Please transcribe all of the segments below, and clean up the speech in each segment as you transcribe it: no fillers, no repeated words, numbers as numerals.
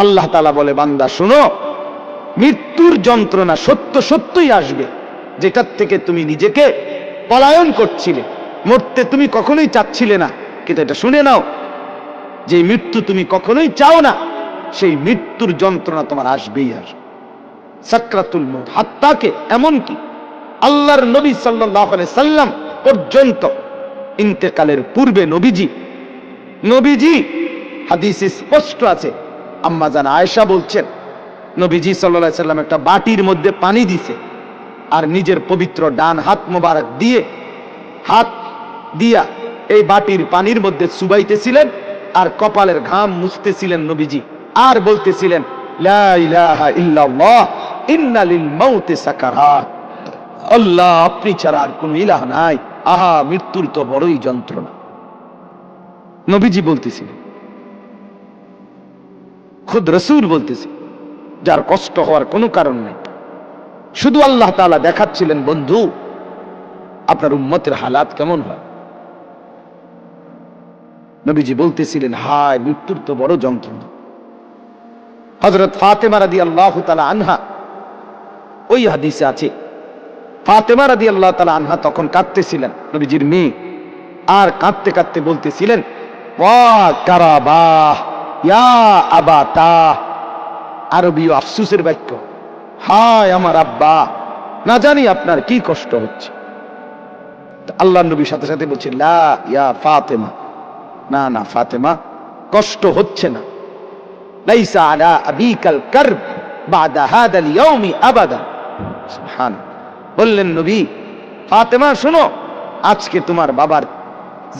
আল্লাহ তাআলা বলে, বান্দা শুনো, মৃত্যুর যন্ত্রণা সত্য সত্যই আসবে, যেটার থেকে তুমি নিজেকে পলায়ন করছিলে, মরতে তুমি কখনোই চাচ্ছিলে না, কিন্তু এটা শুনে নাও, যে মৃত্যু তুমি কখনোই চাও না, সেই মৃত্যুর যন্ত্রণা তোমার আসবেই আসবে। সাকরাতুল মউত, হাত্তাকে এমনকি আল্লাহর নবী সাল্লাল্লাহু আলাইহি সাল্লাম পর্যন্ত ইন্তেকালের পূর্বে নবীজি হাদিসে স্পষ্ট আছে, আম্মা জান আয়েশা বলছেন, নবীজি সাল্লাল্লাহু আলাইহি সাল্লাম একটা বাটির মধ্যে পানি দিছে, আর নিজের পবিত্র ডান হাত মোবারক দিয়ে হাত দিয়া এই বাটির পানির মধ্যে চুবাইতেছিলেন, আর কপালের ঘাম মুছতেছিলেন নবীজি, আর বলতেছিলেন, লা ইলাহা ইল্লাল্লাহ ইন্না লিল মাউতি সাকারাত, আল্লাহ আপনি ছাড়া আর কোনো ইলাহ নাই, আহা মৃত্যুর তো বড়ই যন্ত্রণা। নবীজি বলতেছিলেন, খুদ রাসূল বলতেছে, যার কষ্ট হওয়ার কোনো কারণ নেই, শুধু আল্লাহ তাআলা দেখাচ্ছিলেন, বন্ধু আপনার উম্মতের হালাত কেমন হয়। নবীজি বলতেছিলেন, হায় মৃত্যুর তো বড় যন্ত্রণা। হযরত ফাতেমা রাদিয়াল্লাহু তাআলা আনহা, ওই হাদিসে আছে, ফাতেমা রাদিয়াল্লাহু তাআলা আনহা তখন কাঁদতেছিলেন, নবীজির মেয়ে, আর কাঁদতে কাঁদতে বলতেছিলেন, ওয়া কারাবাহ ইয়া আবাতা, আরবীয় আফসোসের বাক্য, হায় আমার আব্বা, না জানি আপনার কি কষ্ট হচ্ছে। আল্লাহর নবীর সাথে সাথে বলছেন, লা ইয়া ফাতেমা, না না ফাতেমা, কষ্ট হচ্ছে না, লাইসা আলা আবিকাল কারব বাদা হাদাল ইয়াউমি আবাদা। সুবহানাল্লাহ। বললেন নবী, ফাতেমা শোনো, আজকে তোমার বাবার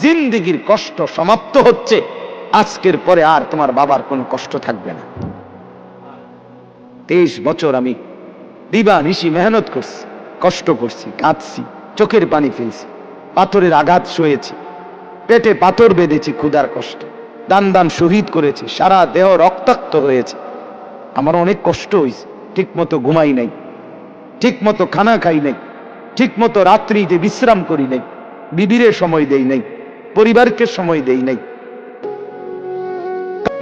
জিন্দেগীর কষ্ট সমাপ্ত হচ্ছে, আজকের পরে আর তোমার বাবার কোনো কষ্ট থাকবে না। 23 বছর আমি দিবা নিশি মেহনত করছি, কষ্ট করছি, কাঁদছি, চোখের পানি ফেলছি, পাথরের আঘাত সয়েছি, পেটে পাথর বেঁধেছি, ক্ষুধার কষ্ট, দান দান শহীদ করেছি, সারা দেহ রক্তাক্ত হয়েছে, আমার অনেক কষ্ট হয়েছে, ঠিক মতো ঘুমাই নাই, ঠিক মতো খানা খাই নাই, ঠিক মতো রাত্রিতে বিশ্রাম করি নাই, বিবিরে সময় দেই নাই, পরিবারকে সময় দেই নাই।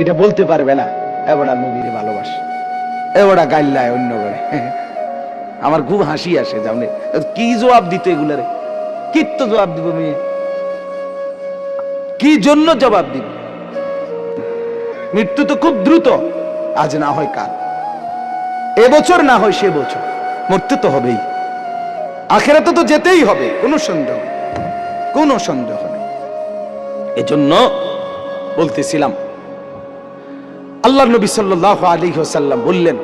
এটা বলতে পারবে না এবারে নবীরে ভালোবাসে, এবারে গাইল্লায় অন্য করে। আমার খুব হাসি আসে, জানে কি জবাব দিত এগুলারে, কি তো জবাব দিব, মেয়ে কি জন্য জবাব দিব? মৃত্যু তো খুব দ্রুত, আজ না হয় কাল, এবছর না হয় সে বছর, মরতে তো হবেই, আখিরাতে তো যেতেই হবে, কোনো সন্দেহ নেই। এজন্য বলতেছিলাম, আল্লাহর নবী সাল্লাল্লাহু আলাইহি ওয়াসাল্লাম বললেন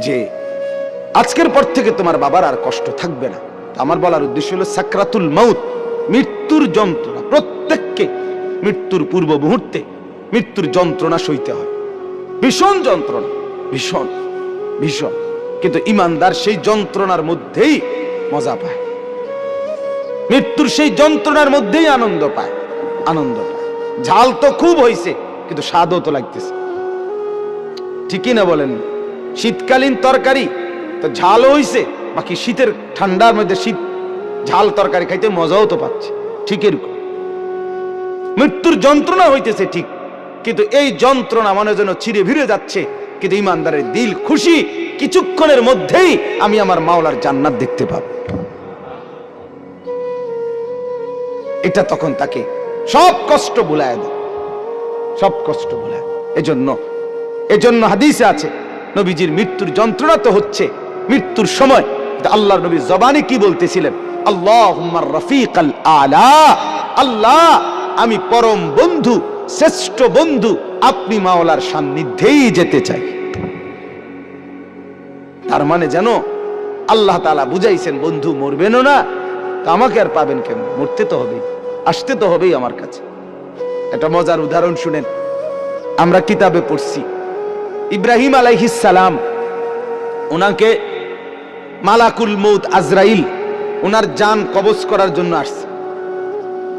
যে আজকের পর থেকে তোমার বাবার আর কষ্ট থাকবে না। আমার বলার উদ্দেশ্য হলো সাকরাতুল মাউত, মৃত্যুর যন্ত্রণা, প্রত্যেককে মৃত্যুর পূর্ব মুহূর্তে মৃত্যুর যন্ত্রণা সইতে হয়, ভীষণ যন্ত্রণা, ভীষণ ভীষণ, কিন্তু ঈমানদার সেই যন্ত্রণার মধ্যেই মজা পায়, মৃত্যুর সেই যন্ত্রণার মধ্যেই আনন্দ পায়। ঝাল তো খুব হয়েছে, কিন্তু স্বাদও তো লাগতেছে, ঠিকই না বলেন? শীতকালীন তরকারি তো ঝালও হইছে, বাকি শীতের ঠান্ডার মধ্যে শীত ঝাল তরকারি খাইতে মজাও তো পাচ্ছে, ঠিক এরকম মৃত্যুর যন্ত্রণা হইতেছে ঠিক, কিন্তু এই যন্ত্রণা মনে যেন চিরে ভিড়ে যাচ্ছে, কিন্তু ঈমানদারের দিল খুশি, কিছুক্ষণের মধ্যেই আমি আমার মাওলার জান্নাত দেখতে পাবো। এটা তখন তাকে সব কষ্ট ভুলায় দেয়, সব কষ্ট ভুলায়। এজন্য হাদিসে আছে, নবীজির মৃত্যুর যন্ত্রণা তো হচ্ছে মৃত্যুর সময়, আল্লাহর নবী জবানে কি বলতেছিলেন, আল্লাহুম্মা রাফিকাল আলা, আল্লাহ আমি পরম বন্ধু, শ্রেষ্ঠ বন্ধু, আপনি মাওলার সান্নিধ্যেই যেতে চাই। তার মানে যেন আল্লাহ তাআলা বুঝাইছেন, বন্ধু মরবেনও না তা আমাকে আর পাবেন কেন, মরতে তো হবেই, আসতে তো হবেই আমার কাছে। একটা মজার উদাহরণ শুনেন, আমরা কিতাবে পড়ছি, ইব্রাহিম আলাইহিস সালাম, ওনাকে মালাকুল মউত আজরাইল ওনার জান কবজ করার জন্য আসছে।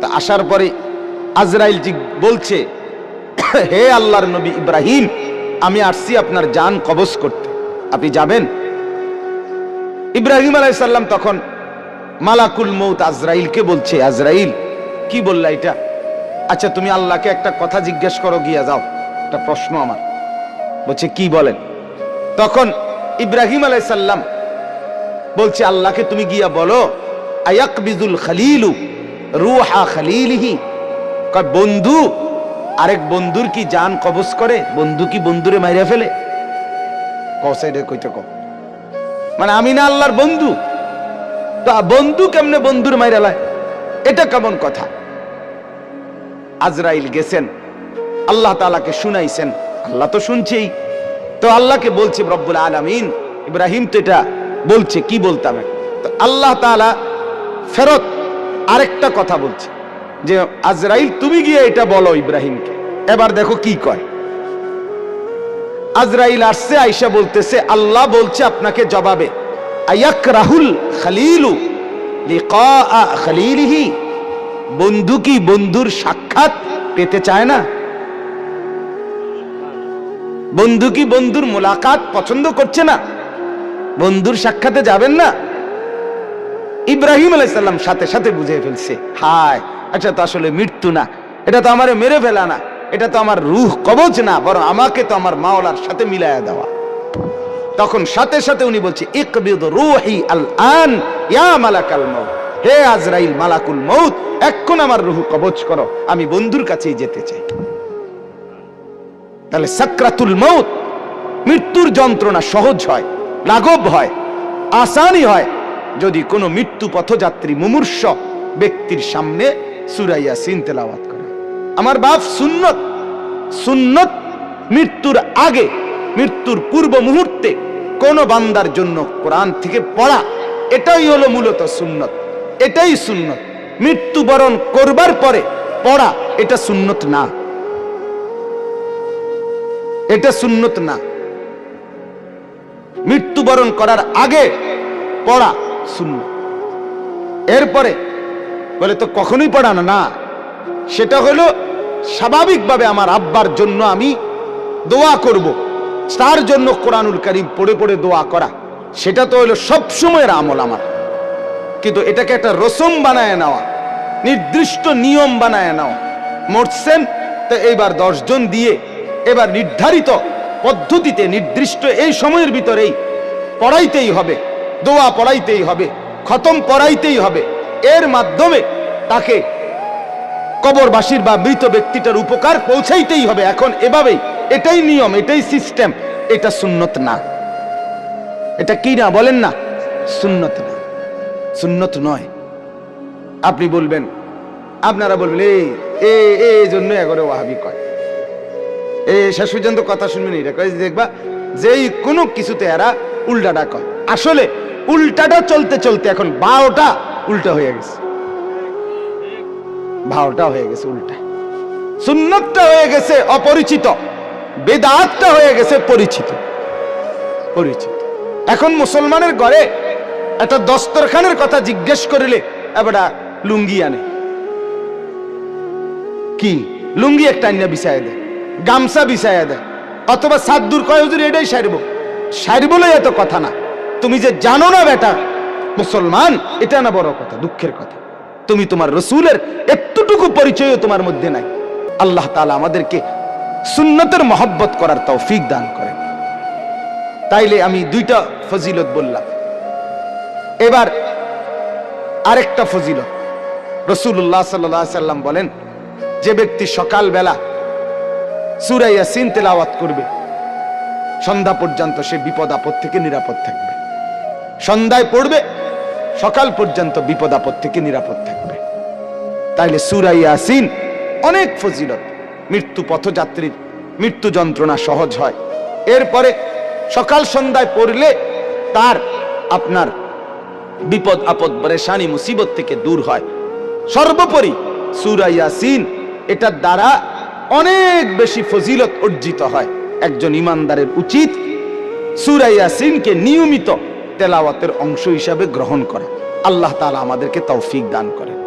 তা আসার পরে আজরাইল জি বলছে, হে আল্লাহর নবী ইব্রাহিম, আমি আসছি আপনার জান কবজ করতে, আপনি যাবেন? ইব্রাহিম আলাইহিস সালাম তখন মালাকুল মউত আজরাইলকে বলছে, আজরাইল কি বললা এটা? আচ্ছা তুমি আল্লাহকে একটা কথা জিজ্ঞেস করো, গিয়া যাও, একটা প্রশ্ন আমার, বলছে কি বলেন? তখন ইব্রাহিম আলাইহিস সালাম বলছে আল্লাহকে তুমি গিয়া বলো আয়াকবিজুল খলিলু রূহা খলিলিহি, কয় বন্ধু আরেক বন্ধুর কি জান কবজ করে? বন্ধু কি বন্ধুরে মাইরা ফেলে? কসাইডে কইতে কও, মানে আমি না আল্লাহর বন্ধু, তো বন্ধু কেমনে বন্ধুর মাইরা লায়? এটা কেমন কথা? আজরাইল গেছেন, আল্লাহ তাআলাকে শুনাইছেন, আল্লাহ তো শুনছেই, তো আল্লাহকে বলছে রব্বুল আলামিন ইব্রাহিম তো এটা বলছে, কি বলতাম? তো আল্লাহ তাআলা ফেরত আরেকটা কথা বলছে যে আজরাইল তুমি গিয়ে এটা বলো ইব্রাহিমকে। এবার দেখো কি কয়। আজরাইল আসছে, আয়েশা বলতেছে আল্লাহ বলছে আপনাকে জবাবে আয়াকরাহুল খলিলু লিকা খলিলিহি, বন্ধু কি বন্ধুর সাক্ষাৎ পেতে চায় না? বন্ধু কি বন্ধুর মোলাকাত পছন্দ করছে না? বন্ধুর সাক্ষাতে যাবেন না? ইব্রাহিম আলাইহিস সালাম সাথে সাথে বুঝে ফেলছে, হায় আচ্ছা, তো আসলে মৃত্যু না, এটা তো আমারে মেরে ফেলা না, এটা তো আমার রূহ কবজ না, বরং আমাকে তো আমার মাওলার সাথে মিলায়া দেওয়া। তখন সাথে সাথে উনি বলছে ইকবিদ রূহি আল আন ইয়া মালাকাল মউত, হে আজরাইল মালাকুল মউত, এখন আমার রূহ কবজ করো, আমি বন্ধুর কাছেই যেতে চাই। তাহলে সাকরাতুল মউত, মৃত্যুর যন্ত্রণা সহজ হয়, লাঘব হয়, আসানি হয় যদি কোনো মৃত্যু পথযাত্রী মুমূর্ষ ব্যক্তির সামনে সূরা ইয়াসিন তেলাওয়াত করে। আমার বাপ সুন্নত, সুন্নত মৃত্যুর আগে, মৃত্যুর পূর্ব মুহূর্তে কোন বান্দার জন্য কোরআন থেকে পড়া, এটাই হলো মূলত সুন্নত, এটাই সুন্নত। মৃত্যুবরণ করবার পরে পড়া এটা সুন্নত না, এটা সুন্নত না। মৃত্যুবরণ করার আগে পড়া সুন্নত। এরপরে বলে তো কখনোই পড়ানো না, সেটা হলো স্বাভাবিকভাবে আমার আব্বার জন্য আমি দোয়া করব, তার জন্য কোরআনুল কারীম পড়ে পড়ে দোয়া করা, সেটা তো হলো সব সময়ের আমল আমার। কিন্তু এটাকে একটা রসম বানায় নেওয়া, নির্দিষ্ট নিয়ম বানায় নেওয়া, মরছেন তো এইবার 10 জন দিয়ে এবার নির্ধারিত পদ্ধতিতে নির্দিষ্ট এই সময়ের ভিতরেই পড়াইতেই হবে, দোয়া পড়াইতেই হবে, খতম পড়াইতেই হবে, এর মাধ্যমে তাকে কবরবাসীর বা মৃত ব্যক্তিটার উপকার পৌঁছাইতেই হবে। এখন এভাবেই, এটাই নিয়ম, এটাই সিস্টেম, এটা সুন্নত না। এটা কি না বলেন না? সুন্নত না, সুন্নত নয়। আপনি বলবেন, আপনারা বলবেন এই জন্য এগরে ওয়াহাবি কয়, শেষ পর্যন্ত কথা শুনবেন, এটা কয় দেখবা যেই কোনো কিছুতে এরা উল্টাটা কয়। আসলে উল্টাটা চলতে চলতে এখন 12টা উল্টা হয়ে গেছে, 12টা হয়ে গেছে উল্টা। সুন্নতটা হয়ে গেছে অপরিচিত, বেদাতটা হয়ে গেছে পরিচিত, পরিচিত। এখন মুসলমানের ঘরে একটা দস্তরখানের কথা জিজ্ঞেস করিলে এবার লুঙ্গি আনে, কি লুঙ্গি একটা আইনা বিছায় দেয়, গামছা বিছায়া দেয়, অথবা সাদ্দুর কয় হুজুর এটাই সারবো, সারবলে এত কথা না। তুমি যে জানো না বেটা মুসলমান, এটা না বড় কথা, দুঃখের কথা। তুমি তোমার রসুলের এতটুকু পরিচয়ও তোমার মধ্যে নাই। আল্লাহ তাআলা আমাদেরকে সুন্নতের মহব্বত করার তৌফিক দান করেন। তাইলে আমি 2টা ফজিলত বললাম, এবার আরেকটা ফজিলত। রাসূলুল্লাহ সাল্লাল্লাহু আলাইহি সাল্লাম বলেন, যে ব্যক্তি সকালবেলা সূরা ইয়াসিন তেলাওয়াত করবে সন্ধ্যা পর্যন্ত সে বিপদ আপদ থেকে নিরাপদ থাকবে। সন্ধ্যায় পড়বে, সকাল পর্যন্ত বিপদ আপদ থেকে নিরাপদ থাকবে। তাইলে সূরা ইয়াসিন অনেক ফজিলত, মৃত্যু পথযাত্রীর মৃত্যু যন্ত্রণা সহজ হয়। এরপরে সকাল সন্ধ্যায় পড়লে তার আপনার বিপদ আপদ পরেশানি মুসিবত থেকে দূর হয়। সর্বোপরি সূরা ইয়াসিন এটার দ্বারা অনেক বেশি ফজিলত অর্জিত হয়। একজন ইমানদারের উচিত সূরা ইয়াসিনকে নিয়মিত তেলাওয়াতের অংশ হিসাবে গ্রহণ করা। আল্লাহ তাআলা আমাদেরকে তৌফিক দান করেন।